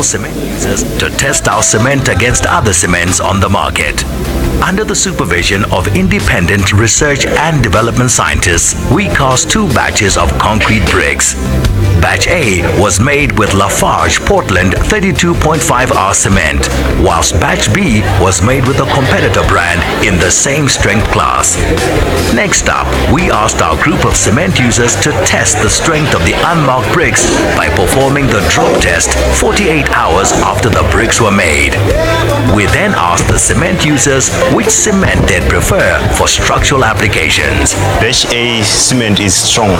Cement users to test our cement against other cements on the market. Under the supervision of independent research and development scientists, we cast 2 batches of concrete bricks. Batch A was made with Lafarge Portland 32.5R cement, whilst Batch B was made with a competitor brand in the same strength class. Next up, we asked our group of cement users to test the strength of the unmarked bricks by performing the drop test 48 hours after the bricks were made. We then asked the cement users which cement they'd prefer for structural applications. Batch A cement is strong.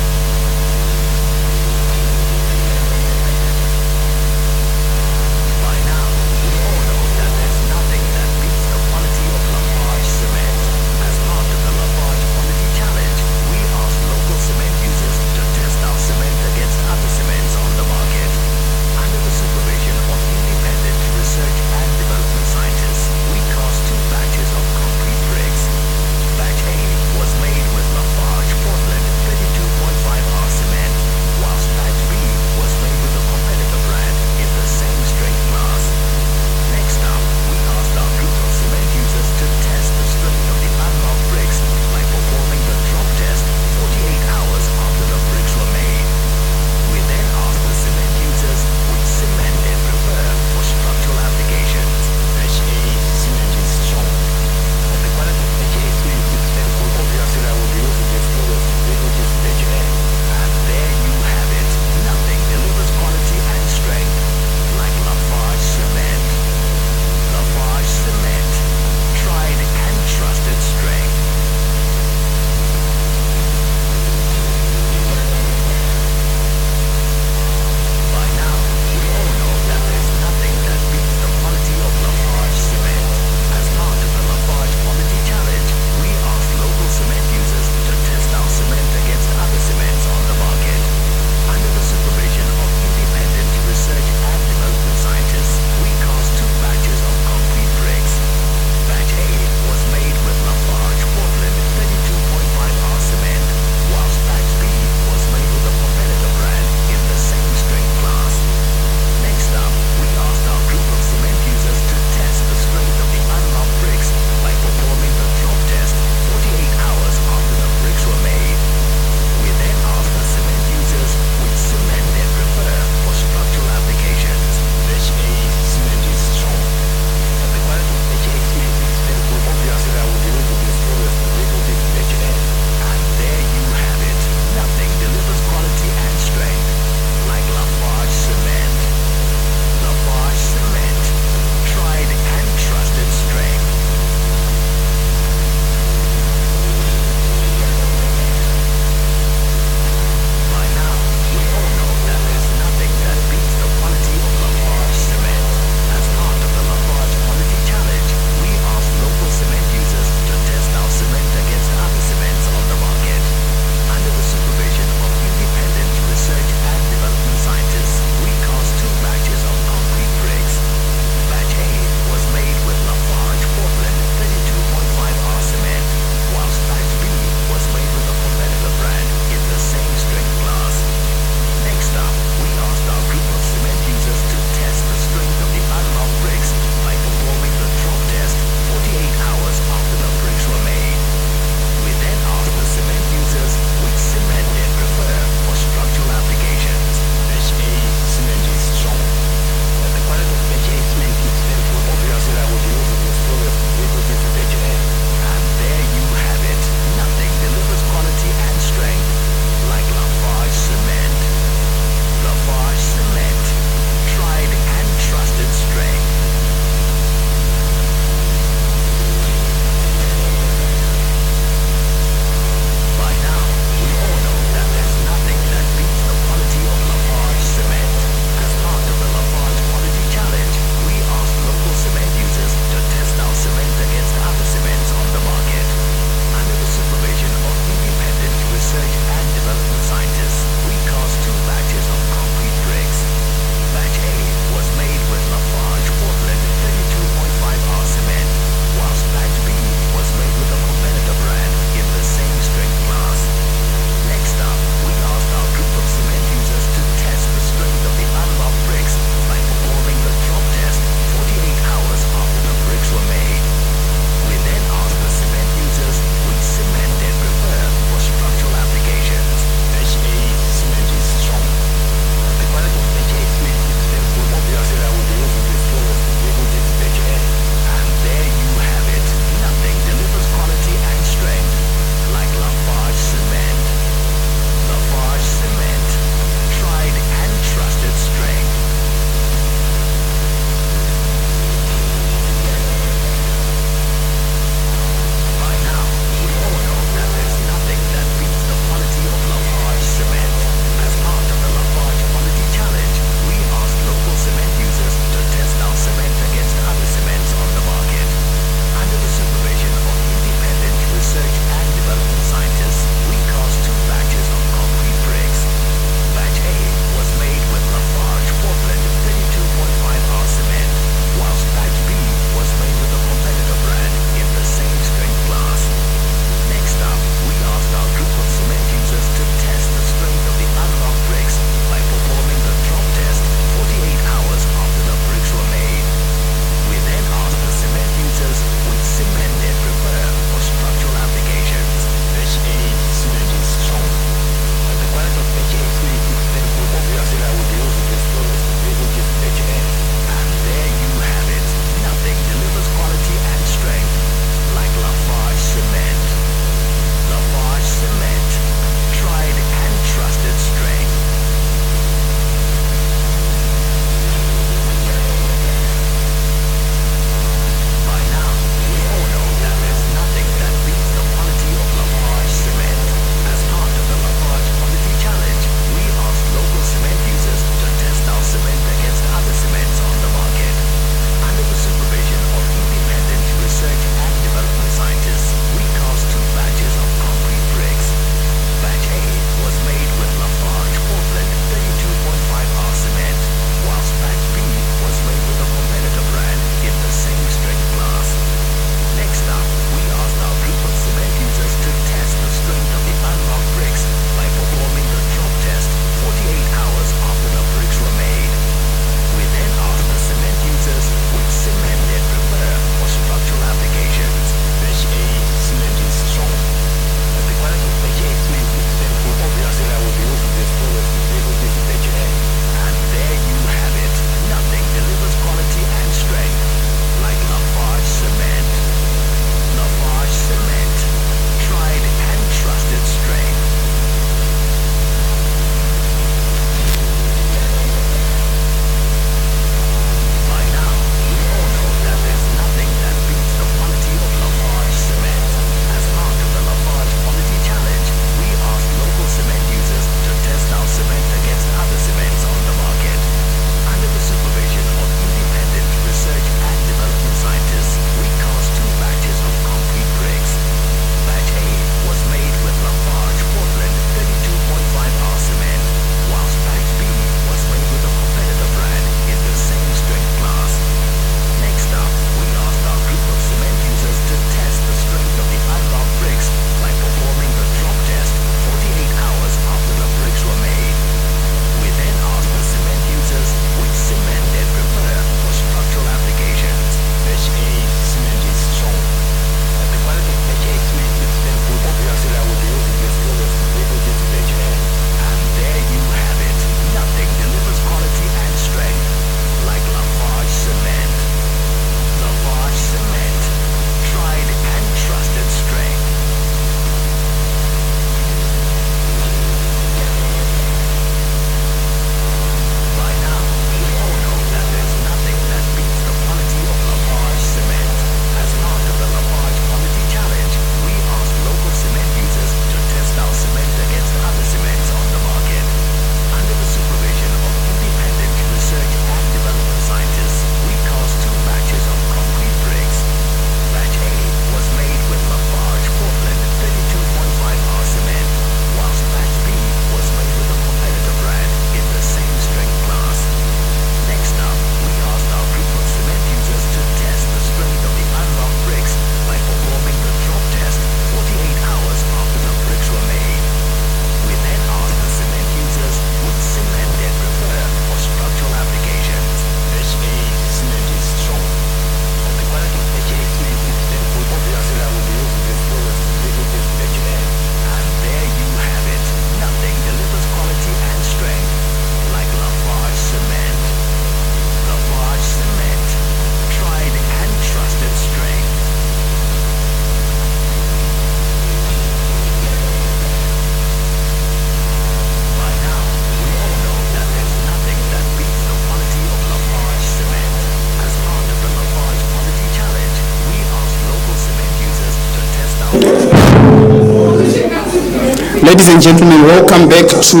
Ladies and gentlemen, welcome back to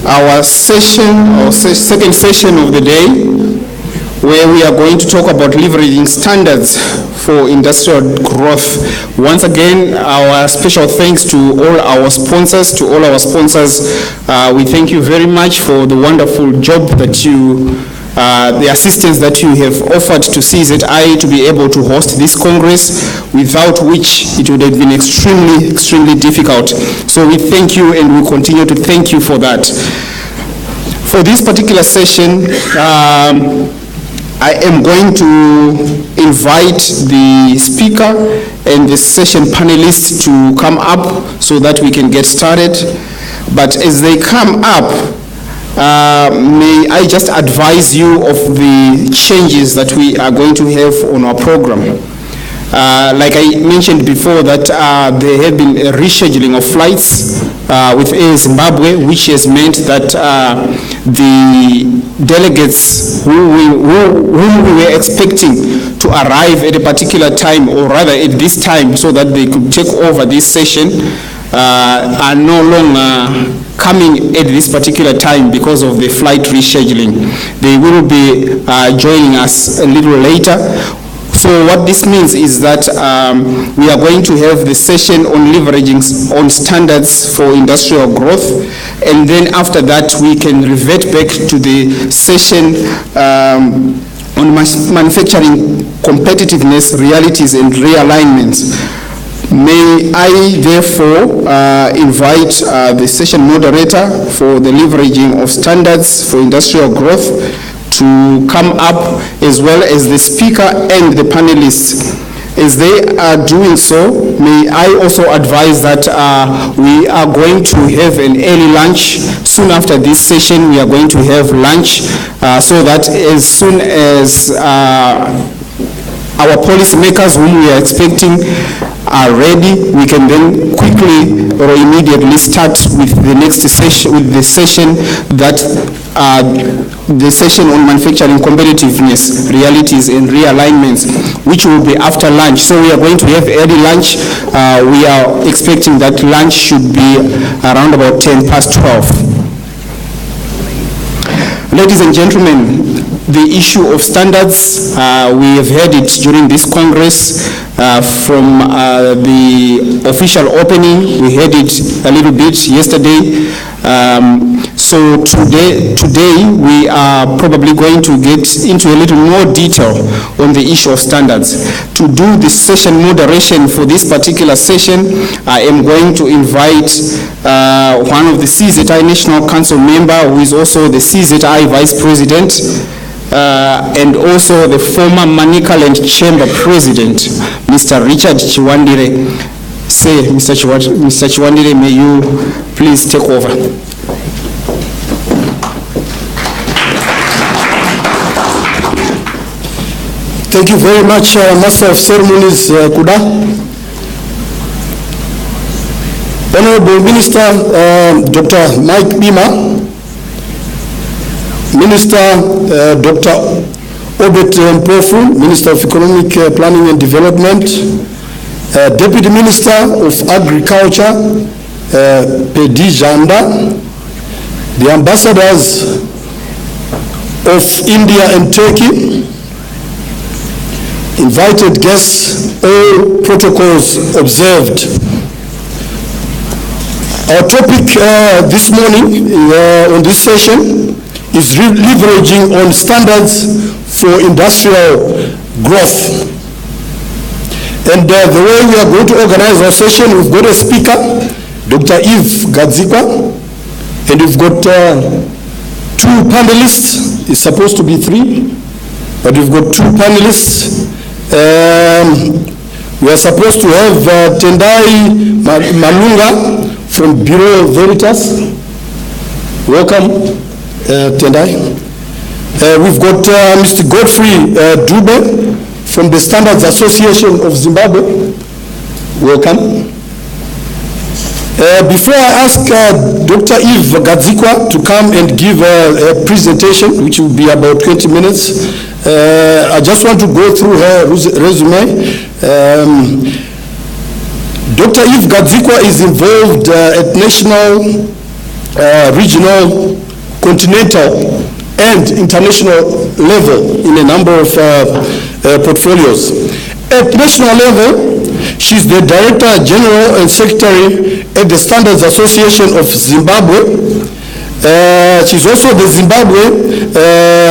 our session, our second session of the day, where we are going to talk about leveraging standards for industrial growth. Once again, our special thanks to all our sponsors. We thank you very much for the wonderful job that the assistance that you have offered to CZI to be able to host this Congress, without which it would have been extremely difficult. So we thank you, and we continue to thank you for that. For this particular session, I am going to invite the speaker and the session panelists to come up so that we can get started. But as they come up, may I just advise you of the changes that we are going to have on our program. Like I mentioned before, that there have been a rescheduling of flights with Air Zimbabwe, which has meant that the delegates whom we were expecting to arrive at a particular time, or rather at this time, so that they could take over this session, are no longer coming at this particular time because of the flight rescheduling. They will be joining us a little later. So what this means is that we are going to have the session on leveraging on standards for industrial growth, and then after that we can revert back to the session on manufacturing competitiveness, realities and realignments. May I therefore invite the session moderator for the leveraging of standards for industrial growth to come up, as well as the speaker and the panelists. As they are doing so, may I also advise that we are going to have an early lunch. Soon after this session, we are going to have lunch so that as soon as our policymakers whom we are expecting are ready, we can then quickly or immediately start with the next session, with the session that the session on manufacturing competitiveness, realities and realignments, which will be after lunch. So we are going to have early lunch. We are expecting that lunch should be around about 12:10. Ladies and gentlemen, the issue of standards, we have heard it during this Congress from the official opening. We heard it a little bit yesterday. So today we are probably going to get into a little more detail on the issue of standards. To do the session moderation for this particular session, I am going to invite one of the CZI National Council member, who is also the CZI Vice President, and also the former Manicaland Chamber President, Mr. Richard Chiwandire. Say, Mr. Chiwandire, may you please take over. Thank you very much, Master of Ceremonies, Kuda. Honorable Minister, Dr. Mike Bima, Minister Dr. Obet Mpofu, Minister of Economic Planning and Development, Deputy Minister of Agriculture, Pedi Janda, the ambassadors of India and Turkey, invited guests, all protocols observed. Our topic this morning on this session is leveraging on standards for industrial growth. And the way we are going to organize our session, we've got a speaker, Dr. Eve Gadzikwa, and we've got two panelists. It's supposed to be three, but we've got two panelists. We are supposed to have Tendai Malunga from Bureau Veritas. Welcome, Tendai. We've got Mr. Godfrey Dube from the Standards Association of Zimbabwe. Welcome. Before I ask Dr. Eve Gadzikwa to come and give a presentation, which will be about 20 minutes, I just want to go through her resume. Dr. Eve Gadzikwa is involved at national, regional, continental, and international level in a number of portfolios. At national level, she's the Director General and Secretary at the Standards Association of Zimbabwe. She's also the Zimbabwe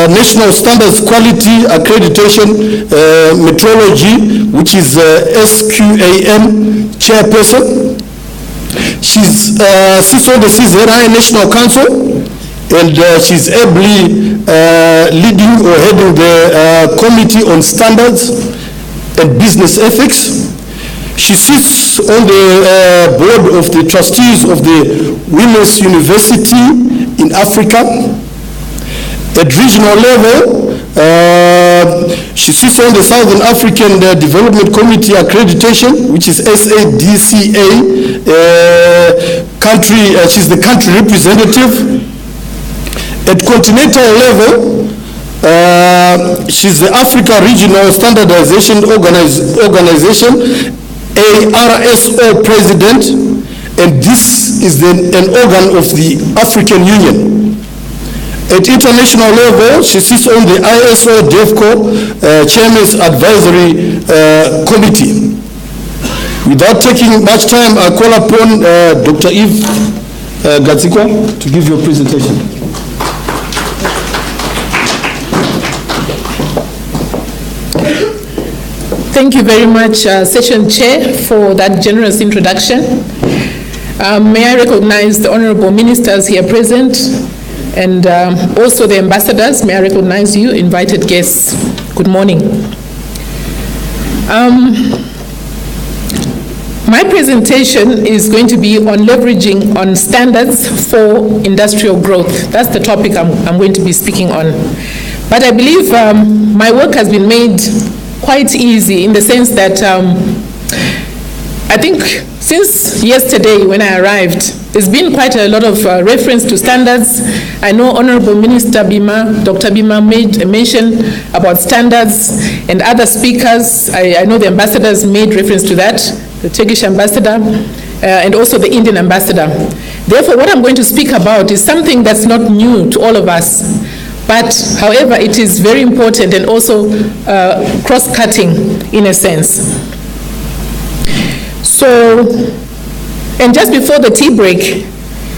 National Standards Quality Accreditation Metrology, which is SQAM chairperson. She sits on the CZI National Council, and she's ably leading or heading the Committee on Standards and Business Ethics. She sits on the board of the trustees of the Women's University in Africa. At regional level, she sits on the Southern African Development Committee Accreditation, which is SADCA country. She's the country representative. At continental level, she's the Africa Regional Standardization Organization, ARSO president, and this is an organ of the African Union. At international level, she sits on the ISO DEFCO Chairman's Advisory Committee. Without taking much time, I call upon Dr. Eve Gadzikwa to give your presentation. Thank you very much, Session Chair, for that generous introduction. May I recognize the honorable ministers here present, and also the ambassadors. May I recognize you, invited guests. Good morning. My presentation is going to be on leveraging on standards for industrial growth. That's the topic I'm going to be speaking on. But I believe my work has been made quite easy in the sense that I think since yesterday when I arrived, there's been quite a lot of reference to standards. I know Honorable Minister Bima, Dr. Bima made a mention about standards, and other speakers, I know the ambassadors made reference to that, the Turkish ambassador, and also the Indian ambassador. Therefore, what I'm going to speak about is something that's not new to all of us. But, however, it is very important and also cross-cutting in a sense. So, and just before the tea break,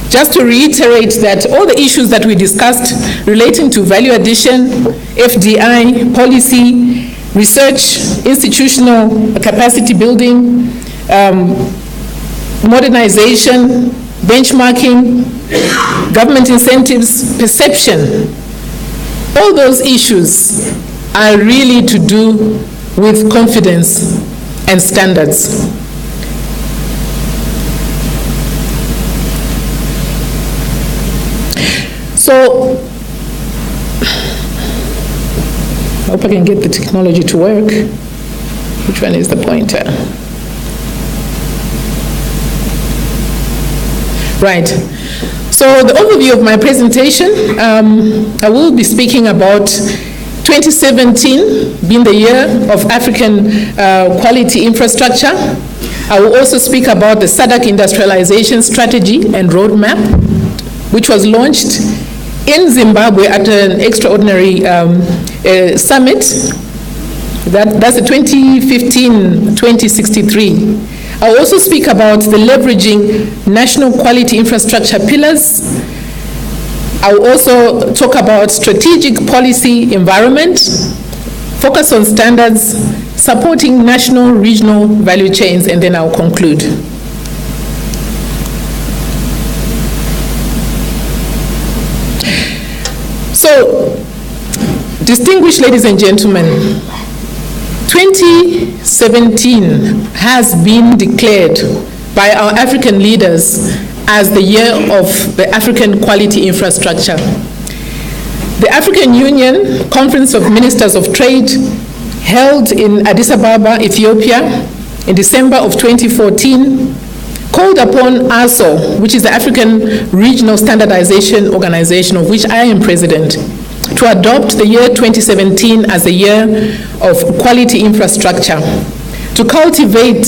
just to reiterate that all the issues that we discussed relating to value addition, FDI, policy, research, institutional capacity building, modernization, benchmarking, government incentives, perception, all those issues are really to do with confidence and standards. So, I hope I can get the technology to work. Which one is the pointer? Right. So the overview of my presentation, I will be speaking about 2017 being the year of African quality infrastructure. I will also speak about the SADC industrialization strategy and roadmap, which was launched in Zimbabwe at an extraordinary summit. That's the 2015-2063. I will also speak about the leveraging national quality infrastructure pillars. I will also talk about strategic policy environment, focus on standards, supporting national, regional value chains, and then I'll conclude. So, distinguished ladies and gentlemen, 2017 has been declared by our African leaders as the year of the African quality infrastructure. The African Union Conference of Ministers of Trade, held in Addis Ababa, Ethiopia, in December of 2014, called upon ASO, which is the African Regional Standardization Organization, of which I am president, to adopt the year 2017 as a year of quality infrastructure, to cultivate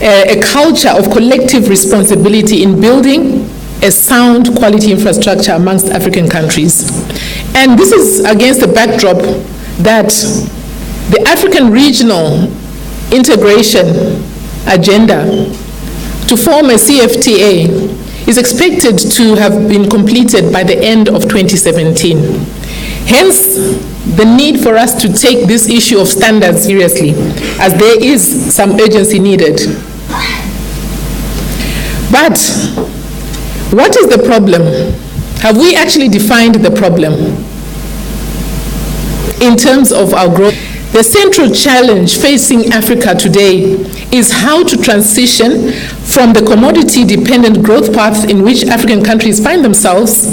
a culture of collective responsibility in building a sound quality infrastructure amongst African countries. And this is against the backdrop that the African regional integration agenda to form a CFTA is expected to have been completed by the end of 2017. Hence, the need for us to take this issue of standards seriously, as there is some urgency needed. But what is the problem? Have we actually defined the problem in terms of our growth? The central challenge facing Africa today is how to transition from the commodity-dependent growth path in which African countries find themselves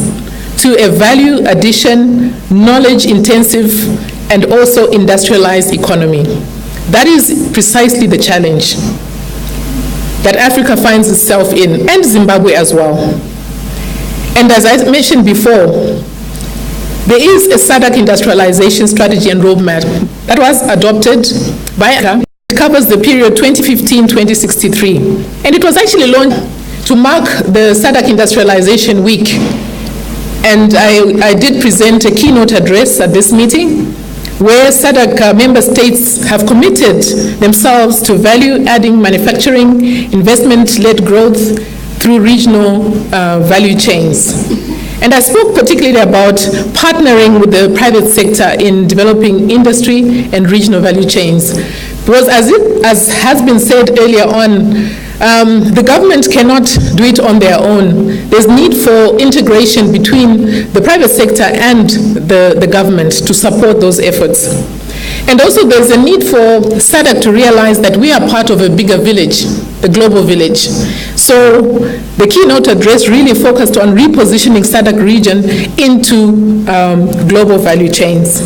to a value addition, knowledge-intensive, and also industrialized economy. That is precisely the challenge that Africa finds itself in, and Zimbabwe as well. And as I mentioned before, there is a SADC industrialization strategy and roadmap that was adopted by Africa. It covers the period 2015-2063. And it was actually launched to mark the SADC Industrialization Week. And I did present a keynote address at this meeting where SADC member states have committed themselves to value-adding manufacturing, investment-led growth through regional value chains. And I spoke particularly about partnering with the private sector in developing industry and regional value chains. Because as has been said earlier on, the government cannot do it on their own. There's need for integration between the private sector and the government to support those efforts. And also there's a need for SADC to realize that we are part of a bigger village, the global village. So the keynote address really focused on repositioning SADC region into global value chains.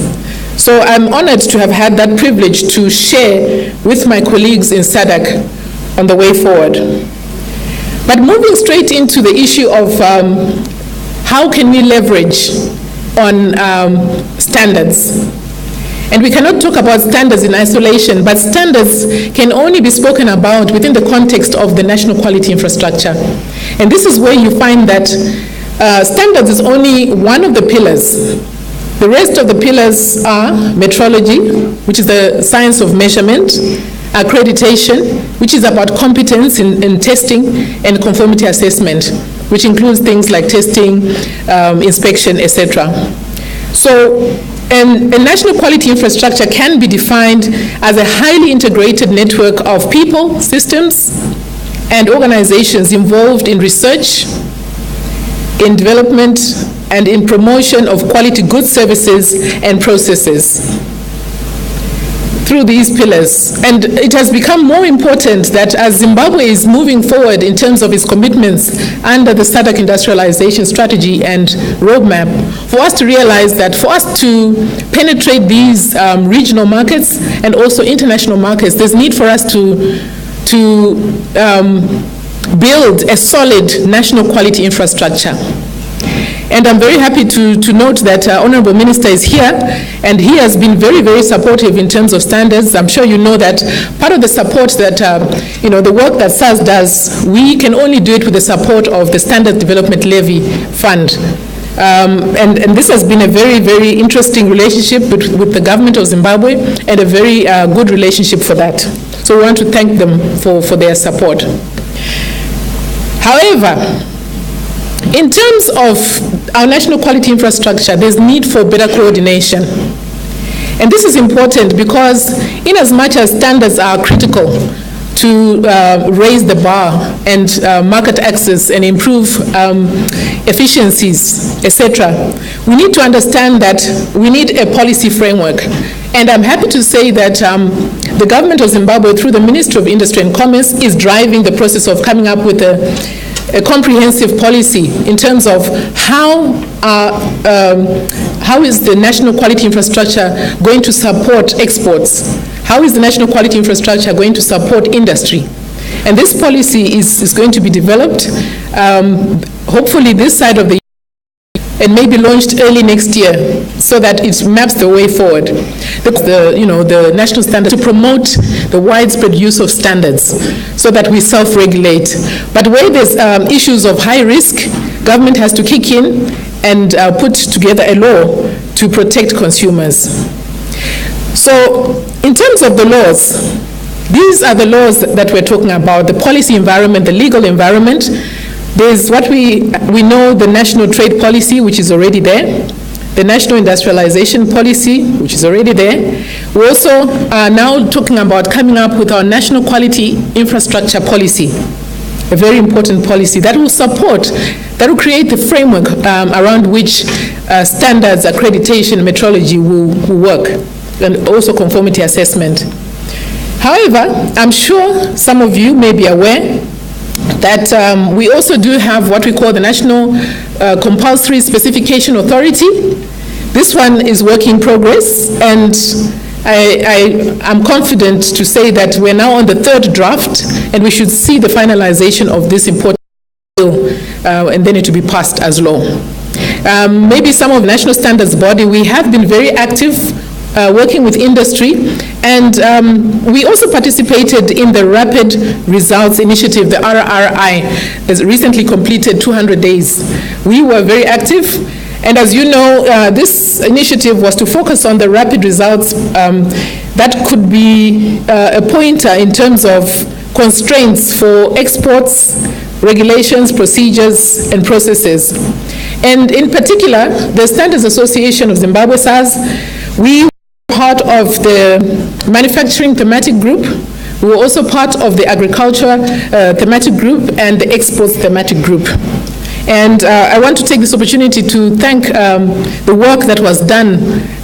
So I'm honored to have had that privilege to share with my colleagues in SADC on the way forward. But moving straight into the issue of how can we leverage on standards. And we cannot talk about standards in isolation, but standards can only be spoken about within the context of the national quality infrastructure. And this is where you find that standards is only one of the pillars. The rest of the pillars are metrology, which is the science of measurement, accreditation, which is about competence in testing, and conformity assessment, which includes things like testing, inspection, etc. So, and a national quality infrastructure can be defined as a highly integrated network of people, systems, and organizations involved in research, in development, and in promotion of quality goods, services, and processes through these pillars. And it has become more important that as Zimbabwe is moving forward in terms of its commitments under the SADC industrialization strategy and roadmap, for us to realize that for us to penetrate these regional markets and also international markets, there's need for us to build a solid national quality infrastructure. And I'm very happy to note that Honorable Minister is here, and he has been very, very supportive in terms of standards. I'm sure you know that part of the support that, the work that SARS does, we can only do it with the support of the Standard Development Levy Fund. And this has been a very, very interesting relationship with the government of Zimbabwe, and a very good relationship for that. So we want to thank them for their support. However, in terms of our national quality infrastructure, there's need for better coordination. And this is important because in as much as standards are critical to raise the bar and market access and improve efficiencies, etc., we need to understand that we need a policy framework. And I'm happy to say that the government of Zimbabwe, through the Ministry of Industry and Commerce, is driving the process of coming up with a comprehensive policy in terms of how is the national quality infrastructure going to support exports? How is the national quality infrastructure going to support industry? And this policy is going to be developed, hopefully this side of the and maybe launched early next year so that it maps the way forward. The national standard to promote the widespread use of standards so that we self-regulate. But where there's issues of high risk, government has to kick in and put together a law to protect consumers. So in terms of the laws, these are the laws that we're talking about, the policy environment, the legal environment. There's what we know, the national trade policy, which is already there, the national industrialization policy, which is already there. We also are now talking about coming up with our national quality infrastructure policy, a very important policy that will support, that will create the framework around which standards, accreditation, metrology will work, and also conformity assessment. However, I'm sure some of you may be aware that we also do have what we call the National Compulsory Specification Authority. This one is work in progress, and I'm confident to say that we're now on the third draft, and we should see the finalization of this important bill, and then it will be passed as law. Maybe some of the national standards body, we have been very active working with industry, and we also participated in the Rapid Results Initiative, the RRI, has recently completed 200 days. We were very active, and as you know, this initiative was to focus on the rapid results that could be a pointer in terms of constraints for exports, regulations, procedures, and processes. And in particular, the Standards Association of Zimbabwe, SARS, we part of the manufacturing thematic group. We were also part of the agriculture thematic group and the exports thematic group. And I want to take this opportunity to thank the work that was done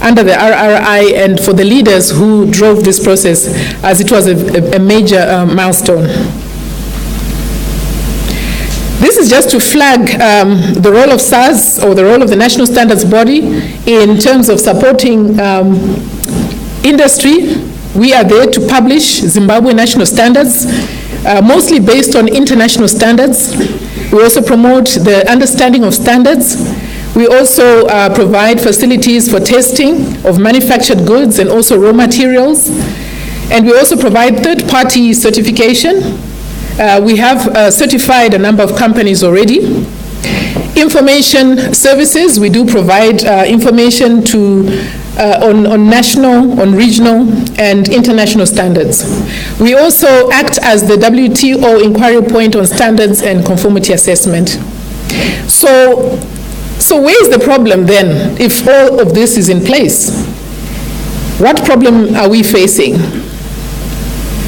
under the RRI and for the leaders who drove this process, as it was a major milestone. This is just to flag the role of SARS, or the role of the National Standards Body, in terms of supporting industry. We are there to publish Zimbabwe national standards, mostly based on international standards. We also promote the understanding of standards. We also provide facilities for testing of manufactured goods and also raw materials. And we also provide third-party certification. We have certified a number of companies already. Information services, we do provide information to on national, on regional, and international standards. We also act as the WTO inquiry point on standards and conformity assessment. So where is the problem then, if all of this is in place? What problem are we facing?